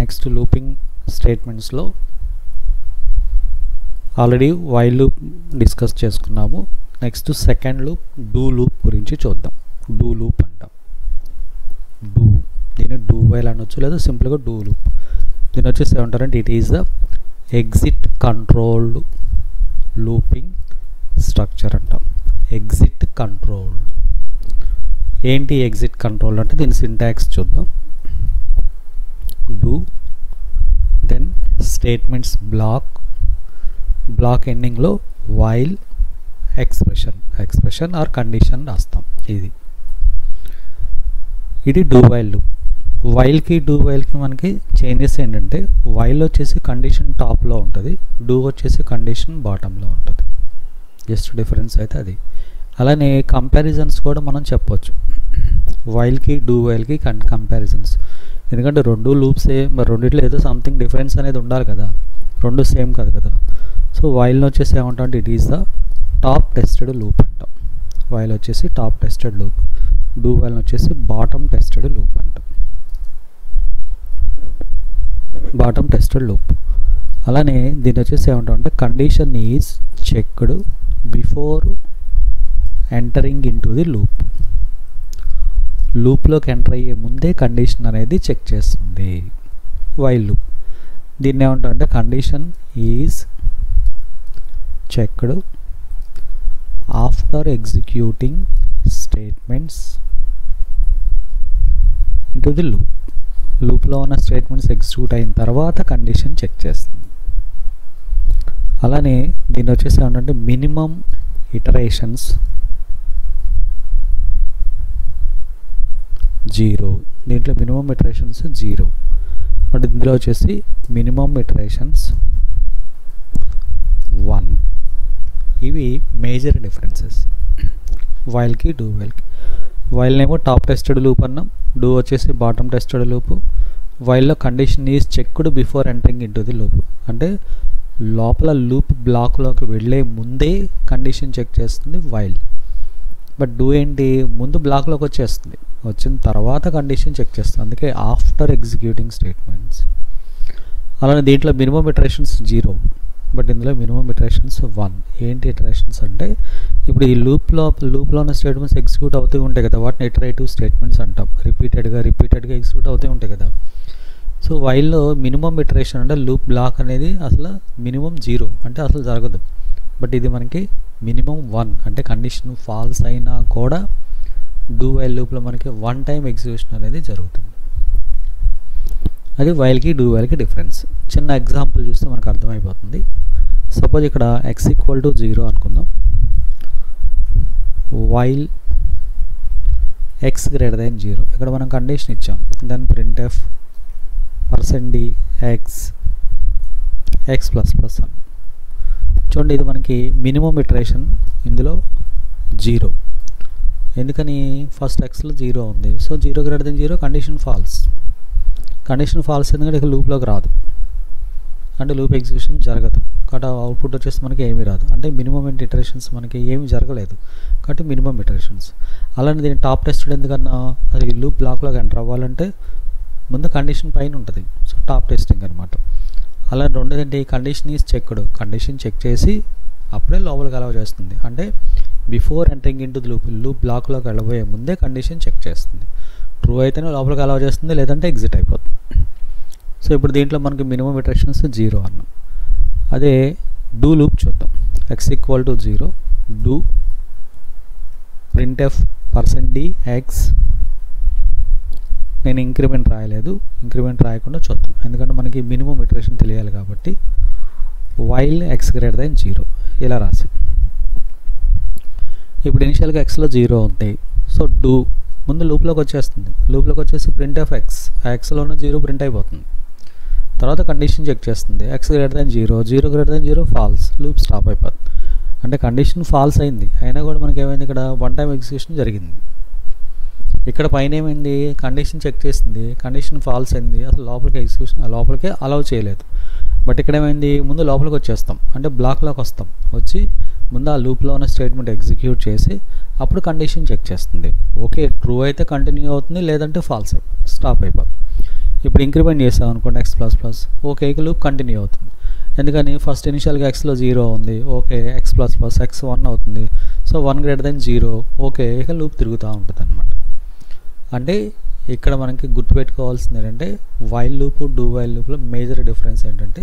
Next looping స్టేట్మెంట్స్లో already while loop discuss చేసుకున్నాము. Next second loop do loop గురించి చూద్దాం. డూ లూప్ అంటాం. డూ, దీన్ని డూ వైల్ అనొచ్చు లేదా సింపుల్గా డూ లూప్. దీని వచ్చేసి ఏమంటారంటే it is the exit controlled looping structure అంటాం. Exit controlled. ఏంటి ఎగ్జిట్ కంట్రోల్ అంటే దీని సింటాక్స్ చూద్దాం. డూ, దెన్ స్టేట్మెంట్స్ బ్లాక్ ఎండింగ్లో వైల్ ఎక్స్ప్రెషన్ ఆర్ కండిషన్ రాస్తాం. ఇది డూ వైల్ లూప్. వైల్కి డూ వైల్కి మనకి చేంజెస్ ఏంటంటే వైల్ వచ్చేసి కండిషన్ టాప్లో ఉంటుంది, డూ వచ్చేసి కండిషన్ బాటంలో ఉంటుంది. జస్ట్ డిఫరెన్స్ అయితే అది. అలానే కంపారిజన్స్ కూడా మనం చెప్పవచ్చు. వైల్కి డూ వైల్కి కంపారిజన్స్, ఎందుకంటే రెండు లూప్సే, మరి రెండిట్లో ఏదో సంథింగ్ డిఫరెన్స్ అనేది ఉండాలి కదా, రెండు సేమ్ కాదు కదా. సో వైల్ని వచ్చేసి ఏమంటాం అంటే it is the top tested loop అంటాం. వైల్ వచ్చేసి టాప్ టెస్టెడ్ లూప్, డూ వైల్ని వచ్చేసి బాటమ్ టెస్టెడ్ లూప్ అంటాం. Bottom tested loop. అలానే దీన్ని వచ్చేసి ఏమంటాం అంటే condition is checked before entering into the loop. లూప్లోకి ఎంటర్ అయ్యే ముందే కండిషన్ అనేది చెక్ చేస్తుంది వైల్ లూప్. దీన్ని ఏమంటారంటే condition is checked after executing statements into the loop. లూప్లో ఉన్న స్టేట్మెంట్స్ ఎగ్జిక్యూట్ అయిన తర్వాత కండిషన్ చెక్ చేస్తుంది. అలానే దీన్ని వచ్చేసి ఏమంటే మినిమం ఇటరేషన్స్ 0. దీంట్లో మినిమం ఇటరేషన్స్ 0, బట్ ఇందులో వచ్చేసి మినిమం ఇటరేషన్స్ 1. ఇవి మేజర్ డిఫరెన్సెస్ వైల్కి డూ వైల్కి. వైల్నేమో టాప్ టెస్టెడ్ లూప్ అన్నాం, డూ వచ్చేసి బాటమ్ టెస్టెడ్ లూప్. వైల్లో condition is checked before entering into the loop, అంటే లోపల లూప్ బ్లాక్లోకి వెళ్ళే ముందే కండిషన్ చెక్ చేస్తుంది వైల్. బట్ డూ ఏంటి, ముందు బ్లాక్లోకి వచ్చేస్తుంది, వచ్చిన తర్వాత కండిషన్ చెక్ చేస్తుంది, అందుకే ఆఫ్టర్ ఎగ్జిక్యూటింగ్ స్టేట్మెంట్స్. అలానే దీంట్లో మినిమం ఇటరేషన్స్ 0, బట్ ఇందులో మినిమం ఇటరేషన్స్ 1. ఏంటి ఇటరేషన్స్ అంటే ఇప్పుడు ఈ లూప్లో ఉన్న స్టేట్మెంట్స్ ఎగ్జిక్యూట్ అవుతూ ఉంటాయి కదా, వాటిని ఇటరేటివ్ స్టేట్మెంట్స్ అంటాం. రిపీటెడ్గా ఎగ్జిక్యూట్ అవుతూ ఉంటాయి కదా. సో వైల్లో మినిమం ఇటరేషన్ అంటే లూప్ బ్లాక్ అనేది అసలు మినిమం 0 అంటే అసలు జరగదు, బట్ ఇది మనకి మినిమం 1 అంటే కండిషన్ ఫాల్స్ అయినా కూడా డూ వైల్ లూప్లో మనకి 1 టైం ఎగ్జిక్యూషన్ అనేది జరుగుతుంది. అది వైల్కి డూ వైల్కి డిఫరెన్స్. చిన్న ఎగ్జాంపుల్ చూస్తే మనకు అర్థమైపోతుంది. సపోజ్ ఇక్కడ x = 0 అనుకుందాం. వైల్ x > 0 ఇక్కడ మనం కండిషన్ ఇచ్చాం. దెన్ printf %d x ++ అని చూడండి. ఇది మనకి మినిమం ఇటరేషన్ ఇందులో 0. ఎందుకని ఫస్ట్ xలో 0 ఉంది, so 0 > 0 condition false. Condition false ఎందుకంటే ఇక లూప్లోకి రాదు, అంటే లూప్ ఎగ్జిక్యూషన్ జరగదు, కాబట్టి అవుట్పుట్ వచ్చేసి మనకి ఏమీ రాదు, అంటే మినిమం ఇటరేషన్స్ మనకి ఏమీ జరగలేదు కాబట్టి మినిమం ఇటరేషన్స్. అలానే దీన్ని టాప్ టెస్టెడ్ ఎందుకన్నా, అది లూప్ బ్లాక్లోకి ఎంటర్ అవ్వాలంటే ముందు కండిషన్ పైన ఉంటుంది, సో టాప్ టెస్టింగ్ అనమాట. అలా రెండోదంటే condition is checked, condition check చేసి అప్పుడే లోపలికి అలౌ చేస్తుంది, అంటే before entering into the loop బ్లాక్లోకి వెళ్ళబోయే ముందే కండిషన్ చెక్ చేస్తుంది. ట్రూ అయితేనే లోపలికి అలౌ చేస్తుంది, లేదంటే ఎగ్జిట్ అయిపోతుంది. సో ఇప్పుడు దీంట్లో మనకి మినిమం ఇటరేషన్స్ 0 అన్నాం. అదే డూ లూప్ చూద్దాం. x = 0, do printf %d x. నేను ఇంక్రిమెంట్ రాయలేదు, ఇంక్రిమెంట్ రాయకుండా చూద్దాం, ఎందుకంటే మనకి మినిమం ఇటరేషన్ తెలియాలి కాబట్టి. వైల్ x > 0 ఇలా రాసాం. ఇప్పుడు ఇనిషియల్గా xలో 0 ఉంటాయి, సో డూ ముందు లూప్లోకి వచ్చేస్తుంది, లూప్లోకి వచ్చేసి printf x, ఆ xలో ఉన్న 0 ప్రింట్ అయిపోతుంది. తర్వాత కండిషన్ చెక్ చేస్తుంది, x > 0 0 ఫాల్స్, లూప్ స్టాప్ అయిపోతుంది. అంటే కండిషన్ ఫాల్స్ అయింది, అయినా కూడా మనకి ఏమైంది, ఇక్కడ 1 టైం ఎగ్జిక్యూషన్ జరిగింది. ఇక్కడ పైన ఏమైంది, కండిషన్ చెక్ చేసింది, కండిషన్ ఫాల్స్ అయింది, అసలు లోపలికి ఎగ్జిక్యూషన్ లోపలికే అలౌ చేయలేదు. బట్ ఇక్కడ ఏమైంది, ముందు లోపలికి వచ్చేస్తాం, అంటే బ్లాక్లోకి వస్తాం, వచ్చి ముందు ఆ లూప్లో ఉన్న స్టేట్మెంట్ ఎగ్జిక్యూట్ చేసి అప్పుడు కండిషన్ చెక్ చేస్తుంది. ఓకే ట్రూ అయితే కంటిన్యూ అవుతుంది, లేదంటే ఫాల్స్ అయిపోతుంది, స్టాప్ అయిపోతుంది. ఇప్పుడు ఇంక్రిమెంట్ చేసాం అనుకోండి ఎక్స్ ప్లస్ ప్లస్, ఓకే ఇక లూప్ కంటిన్యూ అవుతుంది. ఎందుకని ఫస్ట్ ఇనిషియల్గా ఎక్స్లో 0 ఉంది, okay X plus plus X 1 అవుతుంది. సో 1 > 0, ఓకే ఇక లూప్ తిరుగుతూ ఉంటుంది అనమాట. అంటే ఇక్కడ మనకి గుర్తుపెట్టుకోవాల్సింది ఏంటంటే వైల్ లూప్ డూ వైల్ లూప్లో మేజర్ డిఫరెన్స్ ఏంటంటే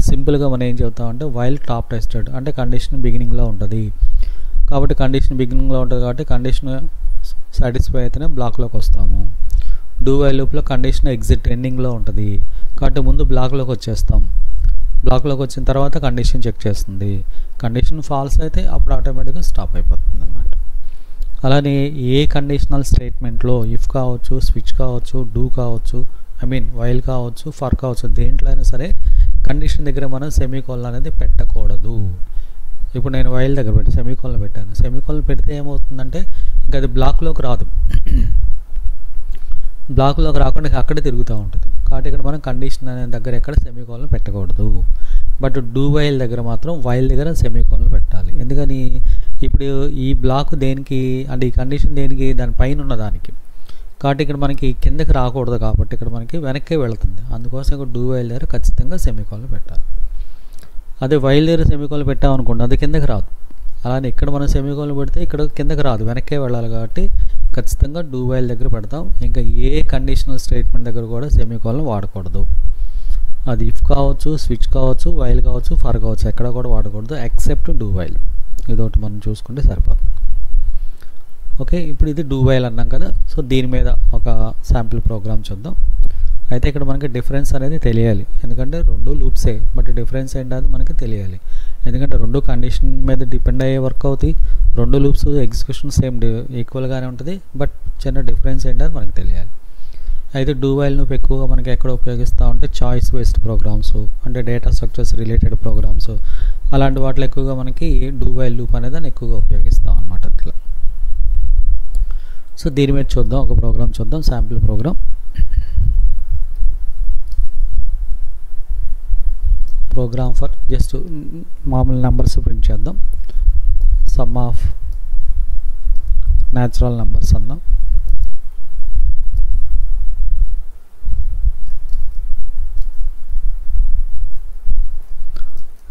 సింపుల్గా మనం ఏం చెప్తామంటే వైల్ టాప్ టెస్టెడ్ అంటే కండిషన్ బిగినింగ్లో ఉంటుంది. కాబట్టి కండిషన్ బిగినింగ్లో ఉంటుంది కాబట్టి కండిషన్ సాటిస్ఫై అయితేనే బ్లాక్లోకి వస్తాము. డూ వైల్ లూప్లో కండిషన్ ఎగ్జిట్ ఎండింగ్లో ఉంటుంది కాబట్టి ముందు బ్లాక్లోకి వచ్చేస్తాం. బ్లాక్లోకి వచ్చిన తర్వాత కండిషన్ చెక్ చేస్తుంది. కండిషన్ ఫాల్స్ అయితే అప్పుడు ఆటోమేటిక్గా స్టాప్ అయిపోతుంది అనమాట. అలానే ఏ కండిషనల్ స్టేట్మెంట్లో ఇఫ్ కావచ్చు, స్విచ్ కావచ్చు, డూ కావచ్చు, వైల్ కావచ్చు, ఫర్ కావచ్చు, దేంట్లో అయినా సరే కండిషన్ దగ్గర మనం సెమీకోలన్ అనేది పెట్టకూడదు. ఇప్పుడు నేను వైల్ దగ్గర పెట్టి సెమీకోలన్ పెట్టాను. సెమీకోలన్ పెడితే ఏమవుతుందంటే ఇంకా అది బ్లాక్లోకి రాదు. బ్లాక్లోకి రాకుండా అక్కడే తిరుగుతూ ఉంటుంది. కాబట్టి ఇక్కడ మనం కండిషన్ అనే దగ్గర ఎక్కడ సెమీకోలన్ పెట్టకూడదు. బట్ డూ వైల్ దగ్గర మాత్రం వైల్ దగ్గర సెమీకోలన్ పెట్టాలి. ఎందుకని ఇప్పుడు ఈ బ్లాక్ దేనికి అంటే ఈ కండిషన్ దేనికి దానిపైన ఉన్న దానికి, కాబట్టి ఇక్కడ మనకి కిందకి రాకూడదు కాబట్టి ఇక్కడ మనకి వెనక్కే వెళుతుంది. అందుకోసం ఇక్కడ డూ వైల్ దగ్గర ఖచ్చితంగా సెమీకోలన్ పెట్టాలి. అదే వైల్ దగ్గర సెమీకోలన్ పెట్టామనుకోండి అది కిందకి రాదు. అలానే ఇక్కడ మనం సెమీకోలన్ పెడితే ఇక్కడ కిందకి రాదు, వెనక్కే వెళ్ళాలి. కాబట్టి ఖచ్చితంగా డూ వైల్ దగ్గర పెడతాం. ఇంకా ఏ కండిషనల్ స్టేట్మెంట్ దగ్గర కూడా సెమీకోలన్ వాడకూడదు. అది ఇఫ్ కావచ్చు, స్విచ్ కావచ్చు, వైల్ కావచ్చు, ఫర్ కావచ్చు, ఎక్కడ కూడా వాడకూడదు ఎక్సెప్ట్ డూ వైల్. ఇదొకటి మనం చూసుకుంటే సరిపోతుంది. ఓకే, ఇప్పుడు ఇది డూ వైల్ అన్నాం కదా. సో దీని మీద ఒక శాంపిల్ ప్రోగ్రామ్ చూద్దాం. అయితే ఇక్కడ మనకి డిఫరెన్స్ అనేది తెలియాలి. ఎందుకంటే రెండు లూప్సే బట్ డిఫరెన్స్ ఏంటది మనకి తెలియాలి. ఎందుకంటే రెండు కండిషన్ మీద డిపెండ్ అయ్యే వర్క్ అవుతాయి. రెండు లూప్స్ ఎగ్జిక్యూషన్ సేమ్ ఈక్వల్గానే ఉంటుంది. బట్ చిన్న డిఫరెన్స్ ఏంటని మనకు తెలియాలి. అయితే డూ వైల్ లూప్ ఎక్కువగా మనకి ఎక్కడ ఉపయోగిస్తూ ఉంటే చాయిస్ బేస్డ్ ప్రోగ్రామ్స్ అంటే డేటా స్ట్రక్చర్స్ రిలేటెడ్ ప్రోగ్రామ్స్ అలాంటి వాటిలో ఎక్కువగా మనకి డూ వైల్ లూప్ అనేది ఎక్కువగా ఉపయోగిస్తాం అన్నమాట. అట్లా సో దీని మీద చూద్దాం, ఒక ప్రోగ్రామ్ చూద్దాం, sample program. Program for just మామూలు నెంబర్స్ ప్రింట్ చేద్దాం. సమ్ ఆఫ్ న్యాచురల్ నెంబర్స్ అన్నాం.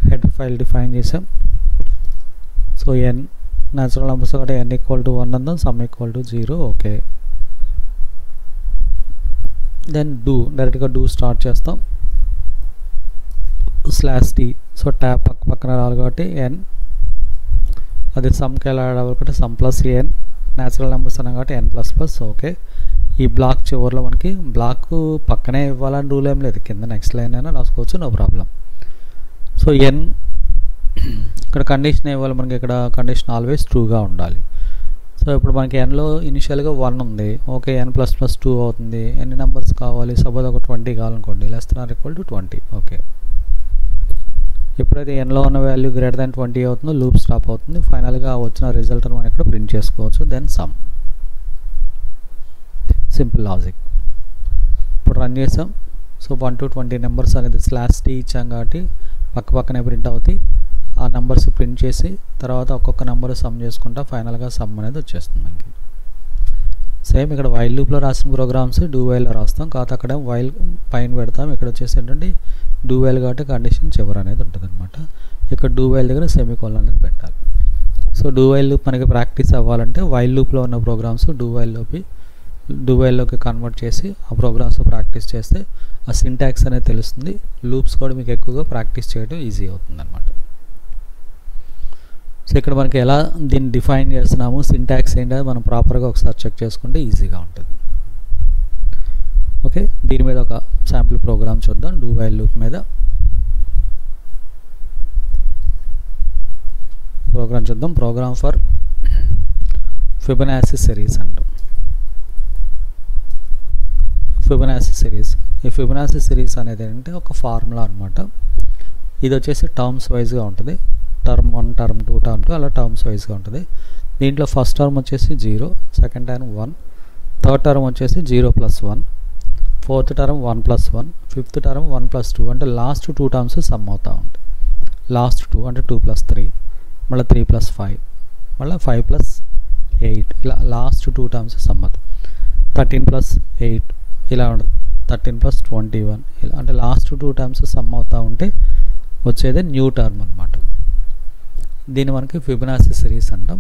హెడర్ ఫైల్ డిఫైన్ చేసాం. సో n న్యాచురల్ నెంబర్స్ ఒకటి n = 1 అందాం, సమ్ = 0. ఓకే, దెన్ డూ డైరెక్ట్గా డూ స్టార్ట్ చేస్తాం. /t సో ట్యాబ్ పక్కన రావాలి కాబట్టి n, అది సమ్కి ఎలా ఆడాలి కాబట్టి sum plus n, natural numbers అన్నాం కాబట్టి n++. ఓకే, ఈ బ్లాక్ చివరిలో మనకి బ్లాక్ పక్కనే ఇవ్వాలని రూల్ ఏం లేదు, కింద నెక్స్ట్ లైన్ అయినా రాసుకోవచ్చు, నో ప్రాబ్లం. సో n ఇక్కడ కండిషన్ ఇవ్వాలి మనకి, ఇక్కడ కండిషన్ ఆల్వేస్ ట్రూగా ఉండాలి. సో ఇప్పుడు మనకి nలో ఇనిషియల్గా 1 ఉంది. ఓకే, n++2 అవుతుంది. ఎన్ని నెంబర్స్ కావాలి? సపోజ్ ఒక 20 కావాలనుకోండి, <= 20. ఓకే, ఎప్పుడైతే nలో ఉన్న వాల్యూ <20 అవుతుందో లూప్ స్టాప్ అవుతుంది. ఫైనల్గా వచ్చిన రిజల్ట్ మనం ఇక్కడ ప్రింట్ చేసుకోవచ్చు. Then sum, simple logic. ఇప్పుడు రన్ చేసాం. సో 1 to 20 నెంబర్స్ అనేది /t ఇచ్చాం కాబట్టి పక్కనే ప్రింట్ అవుతాయి. ఆ నెంబర్స్ ప్రింట్ చేసి తర్వాత ఒక్కొక్క నెంబర్ సమ్ చేసుకుంటా ఫైనల్గా సమ్ అనేది వచ్చేస్తుంది మనకి. సేమ్ ఇక్కడ వైల్ లూప్లో రాసిన ప్రోగ్రామ్స్ డూ వైల్లో రాస్తాం. కాకపోతే అక్కడ వైల్ పైన పెడతాం. ఇక్కడ వచ్చేసి ఏంటంటే డూ వైల్ కాబట్టి కండిషన్ చివరి అనేది ఉంటుంది అనమాట. ఇక్కడ డూ వైల్ దగ్గర సెమీకోలన్ అనేది పెట్టాలి. సో డూ వైల్ లూప్ మనకి ప్రాక్టీస్ అవ్వాలంటే వైల్ లూప్లో ఉన్న ప్రోగ్రామ్స్ డూ వైల్లోకి కన్వర్ట్ చేసి ఆ ప్రోగ్రామ్స్ ప్రాక్టీస్ చేస్తే ఆ సింటాక్స్ అనేది తెలుస్తుంది. లూప్స్ కూడా మీకు ఎక్కువగా ప్రాక్టీస్ చేయడం ఈజీ అవుతుంది అనమాట. సో ఇక్కడ మనకి ఎలా దీన్ని డిఫైన్ చేస్తున్నాము, సింటాక్స్ ఏంటో మనం ప్రాపర్గా ఒకసారి చెక్ చేసుకుంటే ఈజీగా ఉంటుంది. ఓకే, దీని మీద ఒక శాంపిల్ ప్రోగ్రామ్ చూద్దాం. డూ వైల్ లూప్ మీద ప్రోగ్రామ్ చూద్దాం. ప్రోగ్రామ్ ఫర్ ఫిబొనాచి సిరీస్ అంటాం. ఫిబొనాచి సిరీస్, ఈ ఫిబొనాచి సిరీస్ అనేది ఏంటంటే ఒక ఫార్ములా అనమాట. ఇది వచ్చేసి టర్మ్స్ వైజ్గా ఉంటుంది. టర్మ్ 1, టర్మ్ 2, టర్మ్ 2 అలా టర్మ్స్ వైజ్గా ఉంటుంది. దీంట్లో ఫస్ట్ టర్మ్ వచ్చేసి 0, సెకండ్ టర్మ్ 1, థర్డ్ టర్మ్ వచ్చేసి 0+1, ఫోర్త్ టర్మ్ 1+1, ఫిఫ్త్ టర్మ్ 1+2. అంటే లాస్ట్ 2 టర్మ్స్ సమ్ అవుతూ ఉంటాయి. లాస్ట్ 2 అంటే 2+3, మళ్ళీ 3+5, మళ్ళీ 5+8 ఇలా లాస్ట్ 2 టర్మ్స్ సమ్ అవుతాయి. 13+8 ఇలా ఉంటుంది. 13 + 21 ఇలా అంటే లాస్ట్ 2 టర్మ్స్ సమ్ అవుతూ ఉంటే వచ్చేదే న్యూ టర్మ్ అనమాట. దీన్ని మనకి ఫిబొనాచి సిరీస్ అంటాం.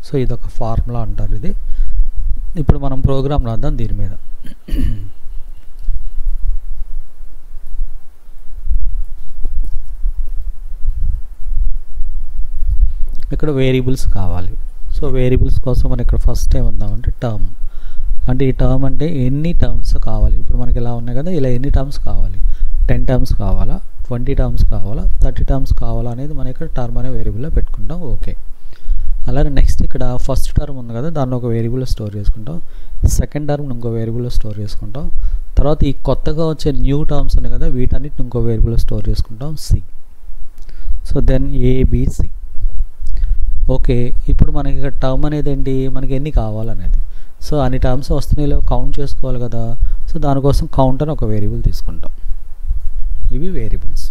సో ఇదొక ఫార్ములా అంటారు ఇది. ఇప్పుడు మనం ప్రోగ్రామ్ రాద్దాం దీని మీద. ఇక్కడ వేరియబుల్స్ కావాలి. సో వేరియబుల్స్ కోసం మనం ఇక్కడ ఫస్ట్ ఏమందామంటే టర్మ్, అంటే ఈ టర్మ్ అంటే ఎన్ని టర్మ్స్ కావాలి. ఇప్పుడు మనకి ఇలా ఉన్నాయి కదా, ఇలా ఎన్ని టర్మ్స్ కావాలి, 10 టర్మ్స్ కావాలా, 20 టర్మ్స్ కావాలా, 30 టర్మ్స్ కావాలా అనేది మనం ఇక్కడ టర్మ్ అనే వేరియబుల్లో పెట్టుకుంటాం. ఓకే. అలానే నెక్స్ట్ ఇక్కడ ఫస్ట్ టర్మ్ ఉంది కదా, దాన్ని ఒక వేరియబుల్లో స్టోర్ చేసుకుంటాం. సెకండ్ టర్మ్ ఇంకో వేరియబుల్లో స్టోర్ చేసుకుంటాం. తర్వాత ఈ కొత్తగా వచ్చే న్యూ టర్మ్స్ ఉన్నాయి కదా, వీటన్నిటిని ఇంకో వేరియబుల్లో స్టోర్ చేసుకుంటాం c. So then a b c. Okay. ఇప్పుడు మనకి ఇక్కడ టర్మ్ అనేది ఏంటి, మనకి ఎన్ని కావాలనేది. సో అన్ని టర్మ్స్ వస్తున్నాయో కౌంట్ చేసుకోవాలి కదా. సో దానికోసం కౌంట్ అని ఒక వేరియబుల్ తీసుకుంటాం. ఇవి వేరియబుల్స్.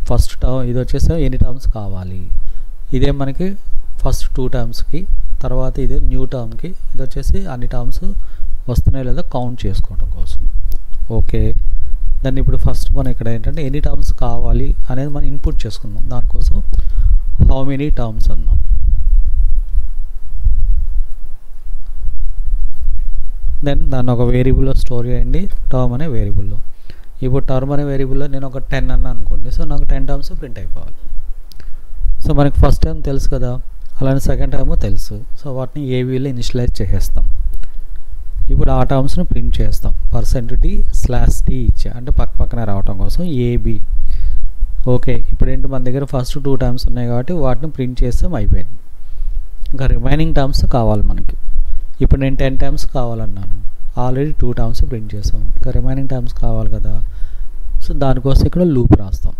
ఫస్ట్ టర్మ్ ఇది వచ్చేసి ఎన్ని టర్మ్స్ కావాలి, ఇదే మనకి ఫస్ట్ 2 టర్మ్స్కి. తర్వాత ఇదే న్యూ టర్మ్కి, ఇది వచ్చేసి అన్ని టర్మ్స్ వస్తున్నాయో లేదో కౌంట్ చేసుకోవడం కోసం. ఓకే. దాన్ని ఇప్పుడు ఫస్ట్ మనం ఇక్కడ ఏంటంటే ఎన్ని టర్మ్స్ కావాలి అనేది మనం ఇన్పుట్ చేసుకుందాం. దానికోసం హౌ మెనీ టర్మ్స్ అన్నాం. దెన్ దాన్ని ఒక వేరియబుల్లో స్టోర్ చేయండి, టర్మ్ అనే వేరియబుల్లో. ఇప్పుడు టర్మ్ అనే వేరియబుల్లో నేను ఒక 10 అన్నా అనుకోండి. సో నాకు 10 టర్మ్స్ ప్రింట్ అయిపోవాలి. సో మనకి ఫస్ట్ టైం తెలుసు కదా, అలానే సెకండ్ టైము తెలుసు. సో వాటిని ఏబీలో ఇనిషియలైజ్ చేసేస్తాం. ఇప్పుడు ఆ టర్మ్స్ని ప్రింట్ చేస్తాం. %t/t ఇచ్చా అంటే పక్కనే రావటం కోసం ఏబి. ఓకే. ఇప్పుడు ఏంటి, మన దగ్గర ఫస్ట్ 2 టర్మ్స్ ఉన్నాయి కాబట్టి వాటిని ప్రింట్ చేస్తాం, అయిపోయింది. ఇంకా రిమైనింగ్ టర్మ్స్ కావాలి మనకి. ఇప్పుడు నేను 10 టర్మ్స్ కావాలన్నాను, ఆల్రెడీ 2 టర్మ్స్ ప్రింట్ చేసాం. ఇంకా రిమైనింగ్ టర్మ్స్ కావాలి కదా. సో దానికోసం ఇక్కడ లూప్ రాస్తాం.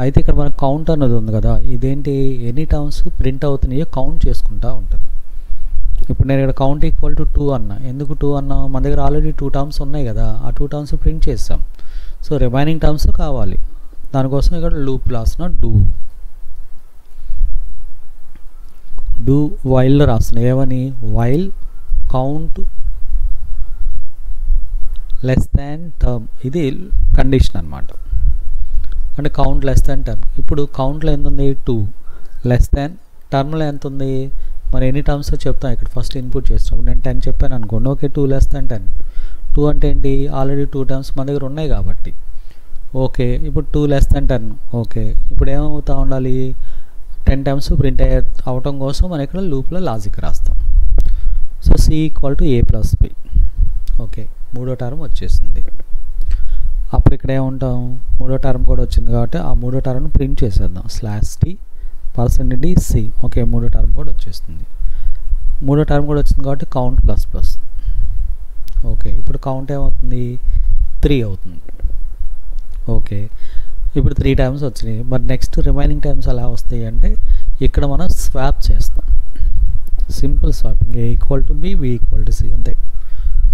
అయితే ఇక్కడ మనకు కౌంట్ అన్నది ఉంది కదా, ఇదేంటి ఎన్ని టర్మ్స్ ప్రింట్ అవుతున్నాయో కౌంట్ చేసుకుంటూ ఉంటుంది. ఇప్పుడు నేను ఇక్కడ కౌంట్ = 2 అన్నా. ఎందుకు 2 అన్నా, మన దగ్గర ఆల్రెడీ 2 టర్మ్స్ ఉన్నాయి కదా, ఆ 2 టర్మ్స్ ప్రింట్ చేస్తాం. సో రిమైనింగ్ టర్మ్స్ కావాలి, దానికోసం ఇక్కడ లూప్ రాసిన డూ వైల్లో రాసిన ఏమని, while count less than term. ఇది కండిషన్ అనమాట. అంటే కౌంట్ లెస్ దాన్ టర్మ్. ఇప్పుడు కౌంట్లో ఎంత ఉంది 2, లెస్ దాన్ టర్మ్లో ఎంత ఉంది, మరి ఎన్ని టర్మ్స్ చెప్తాం. ఇక్కడ ఫస్ట్ ఇన్పుట్ చేసినప్పుడు నేను 10 చెప్పాను అనుకోండి. ఓకే. 2 less than 10. 2 అంటే ఏంటి, ఆల్రెడీ 2 టర్మ్స్ మన దగ్గర ఉన్నాయి కాబట్టి. ఓకే. ఇప్పుడు 2 లెస్ దాన్ 10. ఓకే. ఇప్పుడు ఏమవుతా ఉండాలి, 10 టర్మ్స్ ప్రింట్ అవటం కోసం మనం ఇక్కడ లూప్లో లాజిక్ రాస్తాం. So C = A+B. ఓకే. మూడో టర్మ్ వచ్చేసింది. అప్పుడు ఇక్కడ ఏముంటాం, మూడో టర్మ్ కూడా వచ్చింది కాబట్టి ఆ మూడో టర్మ్ను ప్రింట్ చేసేద్దాం. /t %t/c. ఓకే. మూడో టర్మ్ కూడా వచ్చేస్తుంది. మూడో టర్మ్ కూడా వచ్చింది కాబట్టి కౌంట్ ++. ఓకే. ఇప్పుడు కౌంట్ ఏమవుతుంది, 3 అవుతుంది. ఓకే. ఇప్పుడు 3 టైమ్స్ వచ్చినాయి. మరి నెక్స్ట్ రిమైనింగ్ టైమ్స్ ఎలా వస్తాయి అంటే ఇక్కడ మనం స్వాప్ చేస్తాం. Simple swapping. A = B, B = C. అంతే,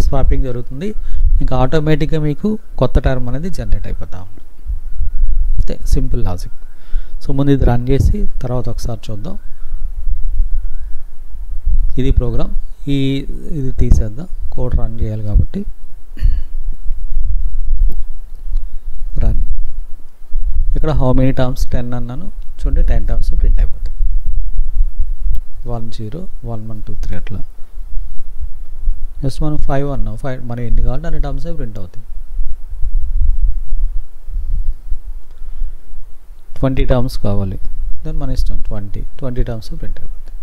స్వాపింగ్ జరుగుతుంది. ఇంకా ఆటోమేటిక్గా మీకు కొత్త టర్మ్ అనేది జనరేట్ అయిపోతా ఉంది. అంతే, సింపుల్ లాజిక్. సో ముందు ఇది రన్ చేసి తర్వాత ఒకసారి చూద్దాం. ఇది ప్రోగ్రామ్. ఇది తీసేద్దాం, కోడ్ రన్ చేయాలి కాబట్టి. రన్. ఇక్కడ హౌ మెనీ టర్మ్స్ 10 అన్నాను చూడండి, 10 టర్మ్స్ ప్రింట్ అయిపోతాయి. 1 0 1 1 2 3 అట్లా. జస్ట్ మనం 5 అన్నాం, 5 మనం ఎన్ని కావాలంటే అన్ని టర్మ్స్ ప్రింట్ అవుతాయి. 20 టర్మ్స్ కావాలి, దెన్ మన ఇష్టం 20 టర్మ్స్ ప్రింట్ అయిపోతాయి.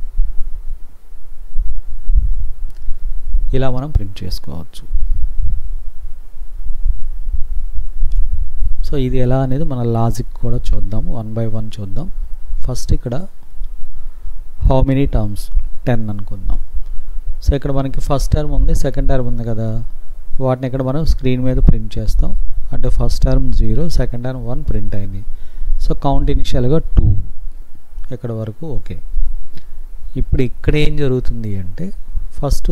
ఇలా మనం ప్రింట్ చేసుకోవచ్చు. సో ఇది ఎలా అనేది మన లాజిక్ కూడా చూద్దాం, 1 by 1 చూద్దాం. ఫస్ట్ ఇక్కడ హౌ మెనీ టర్మ్స్ 10 అనుకుందాం. సో ఇక్కడ మనకి ఫస్ట్ టర్మ్ ఉంది, సెకండ్ టర్మ్ ఉంది కదా, వాటిని ఇక్కడ మనం స్క్రీన్ మీద ప్రింట్ చేస్తాం. అంటే first term 0, second term 1 print అయింది. సో కౌంట్ ఇనిషియల్గా 2 ఇక్కడ వరకు. ఓకే. ఇప్పుడు ఇక్కడ ఏం జరుగుతుంది అంటే ఫస్ట్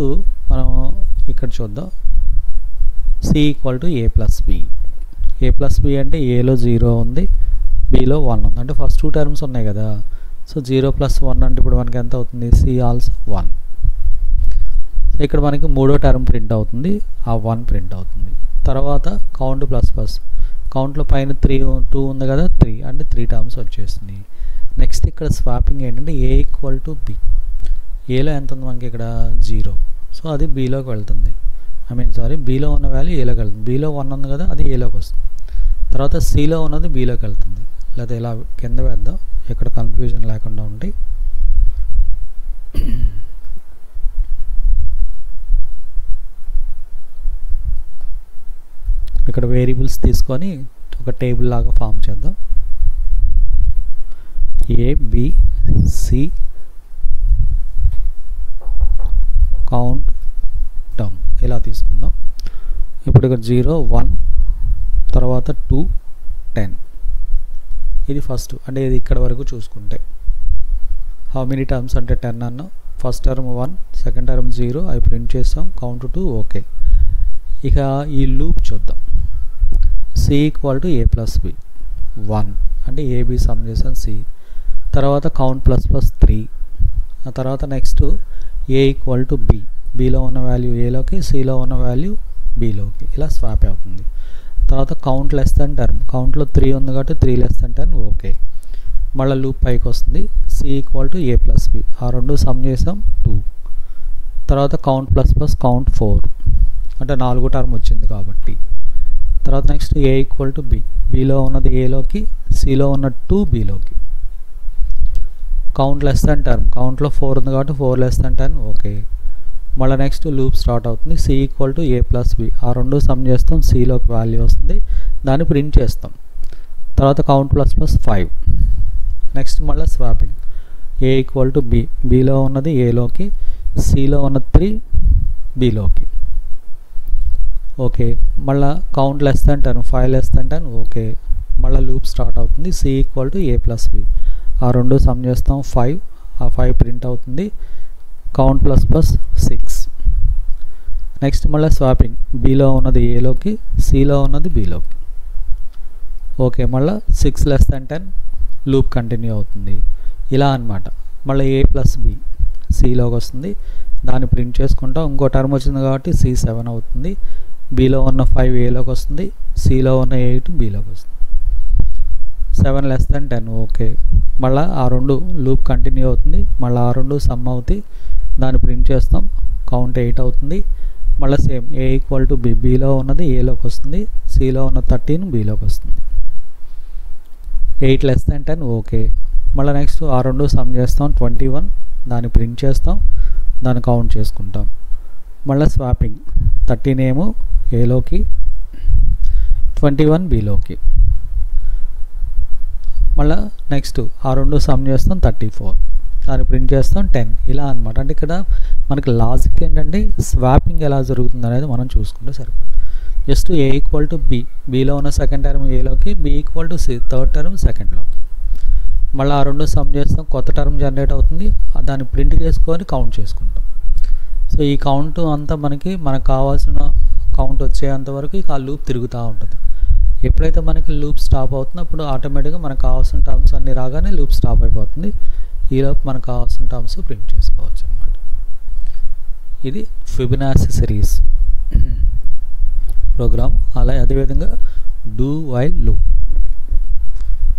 మనం ఇక్కడ చూద్దాం. C = A+B. A+B అంటే Aలో 0 ఉంది, Bలో 1 ఉంది. అంటే ఫస్ట్ 2 టర్మ్స్ ఉన్నాయి కదా. సో 0 + 1 అంటే ఇప్పుడు మనకి ఎంత అవుతుంది, C also 1. సో ఇక్కడ మనకి మూడో టర్మ్ ప్రింట్ అవుతుంది, ఆ 1 ప్రింట్ అవుతుంది. తర్వాత కౌంట్ ప్లస్ ప్లస్, కౌంట్లో పైన 2 ఉంది కదా, 3 అంటే 3 టర్మ్స్ వచ్చేసింది. నెక్స్ట్ ఇక్కడ స్వాపింగ్ ఏంటంటే ఏ ఈక్వల్ టు బి, ఏలో ఎంత ఉంది మనకి ఇక్కడ 0, సో అది బీలోకి వెళ్తుంది. బీలో ఉన్న వాల్యూ ఏలోకి వెళ్తుంది. బీలో 1 ఉంది కదా, అది ఏలోకి వస్తుంది. తర్వాత సిలో ఉన్నది బీలోకి వెళ్తుంది. లేదా ఇలా కింద వేద్దాం, ఇక్కడ కన్ఫ్యూజన్ లేకుండా ఉండి. ఇక్కడ వేరియబుల్స్ తీసుకొని ఒక టేబుల్ లాగా ఫామ్ చేద్దాం. A b c count term ఇలా తీసుకుందాం. ఇప్పుడు ఇక్కడ 0 1 తర్వాత 2 10, ఇది ఫస్ట్. అంటే ఇది ఇక్కడ వరకు చూసుకుంటే హౌ మెనీ టర్మ్స్ అంటే 10 అన్నాం. ఫస్ట్ టర్మ్ 1, సెకండ్ టర్మ్ 0, అవి ప్రింట్ చేస్తాం. Count 2 okay. ఇక ఈ లూప్ చూద్దాం. C equal to a plus b 1 అంటే ఏబి సమ్ చేసాం సి. తర్వాత కౌంట్ ప్లస్ ప్లస్ 3. ఆ తర్వాత next a equal to B, బిలో ఉన్న వాల్యూ ఏలోకి, సిలో ఉన్న వాల్యూ బిలోకి, ఇలా స్వాప్ అవుతుంది. తర్వాత కౌంట్ లెస్ దెన్ టర్మ్, కౌంట్లో 3 ఉంది కాబట్టి 3 లెస్ దెన్ 10 ఓకే. మళ్ళీ లూప్ పైకి వస్తుంది. C equal to a plus b, ఆ రెండు సమ్ చేసాం 2. తర్వాత కౌంట్ ప్లస్ ప్లస్ కౌంట్ 4 అంటే 4 టర్మ్ వచ్చింది కాబట్టి. తర్వాత next a equal to B, బిలో ఉన్నది ఏలోకి, సిలో ఉన్న 2 బిలోకి. కౌంట్ లెస్ దెన్ టర్మ్, కౌంట్లో 4 ఉంది కాబట్టి 4 లెస్ దెన్ 10 ఓకే. మళ్ళీ నెక్స్ట్ లూప్ స్టార్ట్ అవుతుంది. C equal to a plus b, ఆ రెండు సమ్ చేస్తాం, సిలోకి వాల్యూ వస్తుంది, దాన్ని ప్రింట్ చేస్తాం. తర్వాత కౌంట్ ప్లస్ ప్లస్ 5. నెక్స్ట్ మళ్ళీ swapping. A equal to B, బిలో ఉన్నది ఏలోకి, సిలో ఉన్న 3 బిలోకి ఓకే. మళ్ళీ count less than 10, 5 less than 10 okay. మళ్ళీ లూప్ స్టార్ట్ అవుతుంది. C equal to a plus b, ఆ రెండు సమ్ చేస్తాం 5, ఆ 5 ప్రింట్ అవుతుంది. Count plus plus 6. నెక్స్ట్ మళ్ళీ స్వాపింగ్. బిలో ఉన్నది ఏలోకి, సిలో ఉన్నది బిలోకి ఓకే. మళ్ళీ 6 లెస్ దెన్ 10 లూప్ కంటిన్యూ అవుతుంది. ఇలా అన్నమాట. మళ్ళీ ఏ ప్లస్ బి సిలోకి వస్తుంది, దాన్ని ప్రింట్ చేసుకుంటాం. ఇంకో టర్మ్ వచ్చింది కాబట్టి C7 అవుతుంది. బిలో ఉన్న 5 ఏలోకి వస్తుంది, సిలో ఉన్న 8 బిలోకి వస్తుంది. 7 లెస్ దెన్ 10 ఓకే. మళ్ళీ ఆ రెండు లూప్ కంటిన్యూ అవుతుంది. మళ్ళీ ఆ రెండు సమ్ అవుతాయి, దాన్ని ప్రింట్ చేస్తాం. కౌంట్ 8 అవుతుంది. మళ్ళీ same A equal to B, బిలో ఉన్నది ఏలోకి వస్తుంది, సిలో ఉన్న 13 బిలోకి వస్తుంది. 8 లెస్ దెన్ 10 ఓకే. మళ్ళీ నెక్స్ట్ ఆ రెండు సమ్ చేస్తాం 21, దాన్ని ప్రింట్ చేస్తాం, దాన్ని కౌంట్ చేసుకుంటాం. మళ్ళీ స్వాపింగ్. 13 ఏమో ఏలోకి, 21 బిలోకి. మళ్ళీ నెక్స్ట్ ఆ రెండు సమ్ చేస్తాం 34, దాన్ని ప్రింట్ చేస్తాం 10. ఇలా అనమాట. అంటే ఇక్కడ మనకి లాజిక్ ఏంటంటే స్వాపింగ్ ఎలా జరుగుతుంది అనేది మనం చూసుకుంటే సరిపోతుంది. Just A equal to B, బిలో ఉన్న సెకండ్ టర్మ్ ఏలోకి, B equal to C third term సెకండ్లోకి. మళ్ళీ ఆ రెండు సమ్ చేస్తాం, కొత్త టర్మ్ జనరేట్ అవుతుంది, దాన్ని ప్రింట్ చేసుకొని కౌంట్ చేసుకుంటాం. సో ఈ కౌంట్ అంతా మనకు కావాల్సిన కౌంట్ వచ్చేంత వరకు ఇక ఆ లూప్ తిరుగుతూ ఉంటుంది. ఎప్పుడైతే మనకి లూప్ స్టాప్ అవుతుందో అప్పుడు ఆటోమేటిక్గా మనకు కావాల్సిన టర్మ్స్ అన్నీ రాగానే లూప్ స్టాప్ అయిపోతుంది. ఈలోపు మనకు కావాల్సిన టర్మ్స్ ప్రింట్ చేసుకోవచ్చు అనమాట. ఇది ఫిబొనాచి సిరీస్ ప్రోగ్రామ్. అలా అదేవిధంగా డూ వైల్ లూప్.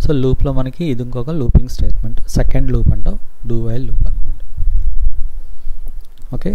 సో లూప్లో మనకి ఇది ఇంకొక లూపింగ్ స్టేట్మెంట్, సెకండ్ లూప్ అంటాం, డూ వైల్ లూప్ అనమాట. ఓకే.